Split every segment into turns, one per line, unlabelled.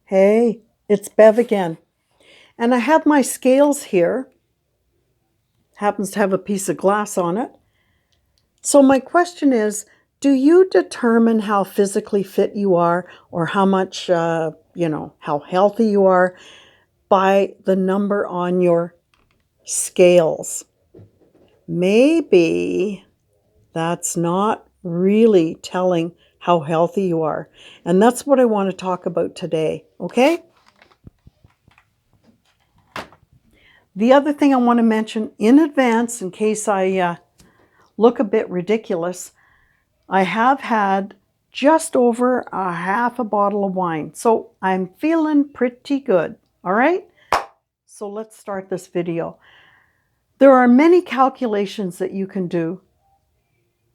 Hey, it's Bev again. And I have my scales here. Happens to have a piece of glass on it. So my question is, do you determine how physically fit you are or how much, how healthy you are by the number on your scales? Maybe that's not really telling how healthy you are. And that's what I want to talk about today, okay? The other thing I want to mention in advance, in case I look a bit ridiculous, I have had just over a half a bottle of wine. So I'm feeling pretty good. All right. So let's start this video. There are many calculations that you can do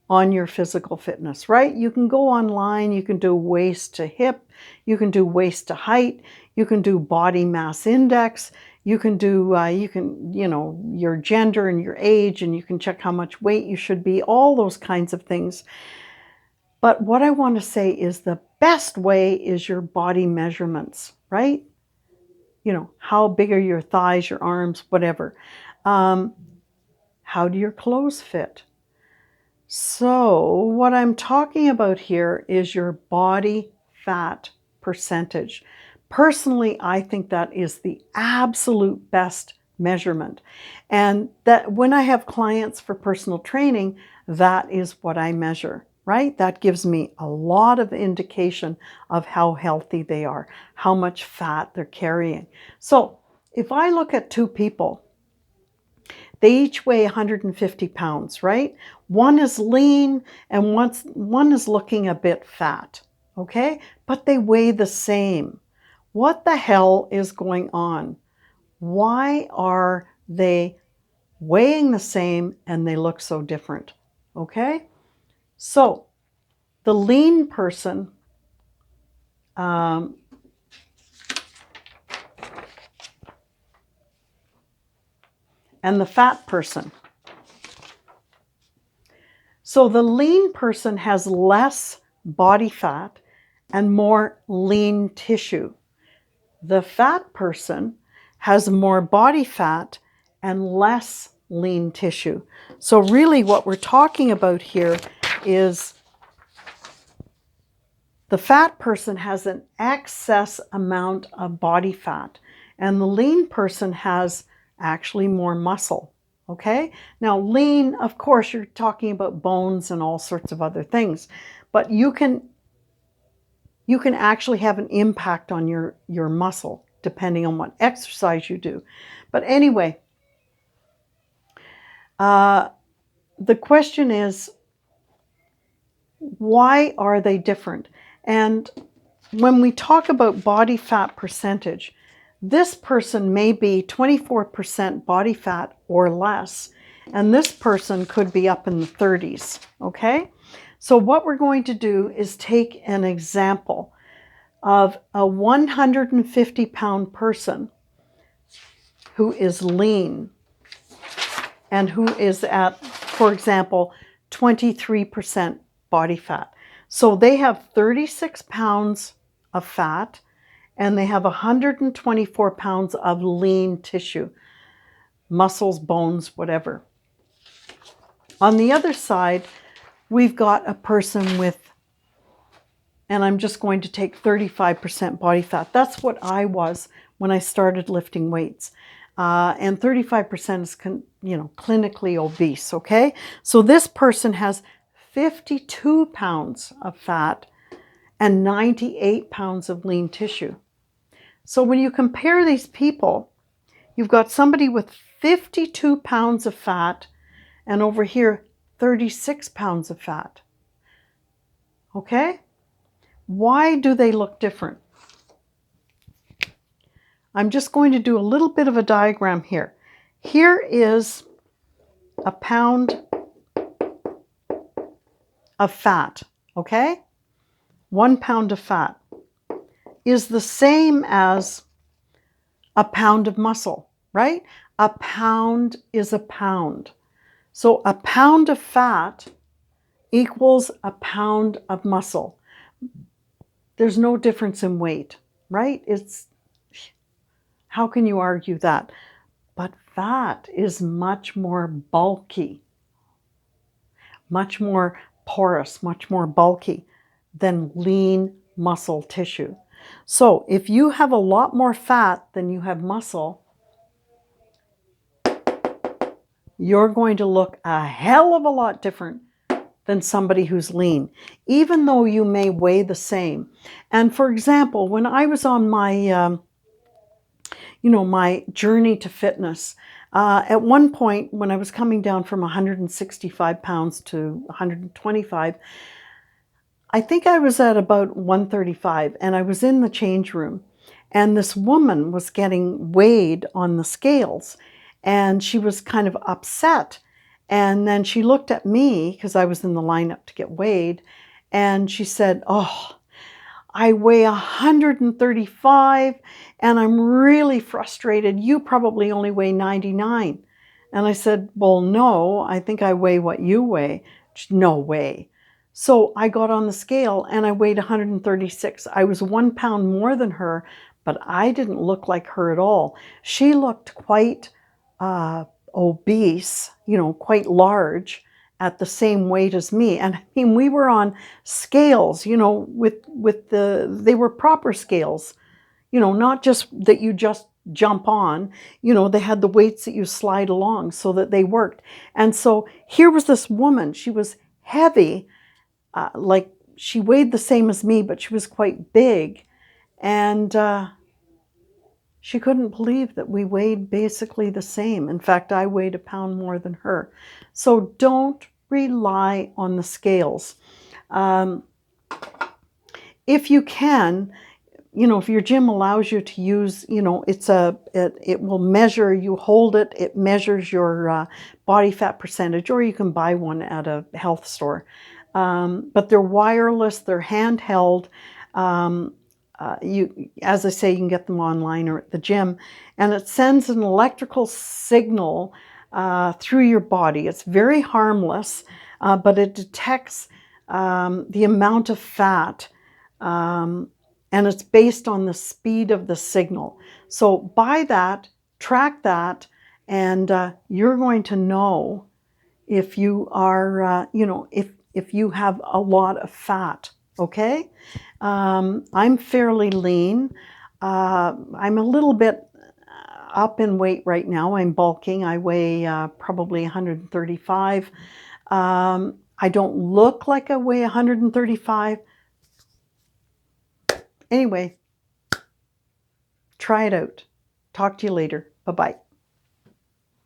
on your physical fitness, right? You can go online, you can do waist to hip, you can do waist to height, you can do body mass index, you can do, your gender and your age, and you can check how much weight you should be, all those kinds of things. But what I want to say is the best way is your body measurements, right? You know, how big are your thighs, your arms, whatever. How do your clothes fit? So what I'm talking about here is your body fat percentage. Personally, I think that is the absolute best measurement. And that when I have clients for personal training, that is what I measure, right? That gives me a lot of indication of how healthy they are, how much fat they're carrying. So if I look at two people, they each weigh 150 pounds, right? One is lean and one is looking a bit fat, okay? But they weigh the same. What the hell is going on? Why are they weighing the same and they look so different, okay? So the lean person, and the fat person. So the lean person has less body fat and more lean tissue. The fat person has more body fat and less lean tissue. So really what we're talking about here is the fat person has an excess amount of body fat, and the lean person has actually more muscle. Okay? Now, lean, of course, you're talking about bones and all sorts of other things, but you can actually have an impact on your muscle depending on what exercise you do. But anyway, the question is, why are they different? And when we talk about body fat percentage, this person may be 24% body fat or less, and this person could be up in the 30s, okay? So what we're going to do is take an example of a 150-pound person who is lean and who is at, for example, 23% body fat. So they have 36 pounds of fat and they have 124 pounds of lean tissue, muscles, bones, whatever. On the other side, we've got a person with, and I'm just going to take 35% body fat. That's what I was when I started lifting weights. And 35% is, clinically obese, okay? So this person has 52 pounds of fat and 98 pounds of lean tissue. So when you compare these people, you've got somebody with 52 pounds of fat and over here, 36 pounds of fat. Okay? Why do they look different? I'm just going to do a little bit of a diagram here. Here is a pound of fat, okay? 1 pound of fat is the same as a pound of muscle, right? A pound is a pound. So a pound of fat equals a pound of muscle. There's no difference in weight, right? How can you argue that? But fat is much more bulky, much more porous, much more bulky than lean muscle tissue. So if you have a lot more fat than you have muscle, you're going to look a hell of a lot different than somebody who's lean, even though you may weigh the same. And for example, when I was on my, my journey to fitness, at one point when I was coming down from 165 pounds to 125, I think I was at about 135, and I was in the change room, and this woman was getting weighed on the scales, and she was kind of upset. And then she looked at me, because I was in the lineup to get weighed, and she said, "Oh, I weigh 135 and I'm really frustrated. You probably only weigh 99. And I said, "Well, no, I think I weigh what you weigh." "No way." So I got on the scale and I weighed 136. I was 1 pound more than her, but I didn't look like her at all. She looked quite obese, quite large, at the same weight as me. And I mean, we were on scales, they were proper scales, not just that you just jump on, they had the weights that you slide along so that they worked. And so here was this woman, she was heavy, like she weighed the same as me, but she was quite big. And she couldn't believe that we weighed basically the same. In fact, I weighed 1 pound more than her. So don't rely on the scales. If you can, if your gym allows you to use, it will measure, you hold it, it measures your body fat percentage, or you can buy one at a health store. But they're wireless, they're handheld. As I say, you can get them online or at the gym, and it sends an electrical signal through your body. It's very harmless, but it detects the amount of fat, and it's based on the speed of the signal. So buy that, track that, and you're going to know if you are, if you have a lot of fat. Okay? I'm fairly lean. I'm a little bit up in weight right now. I'm bulking. I weigh probably 135. I don't look like I weigh 135. Anyway, try it out. Talk to you later. Bye-bye.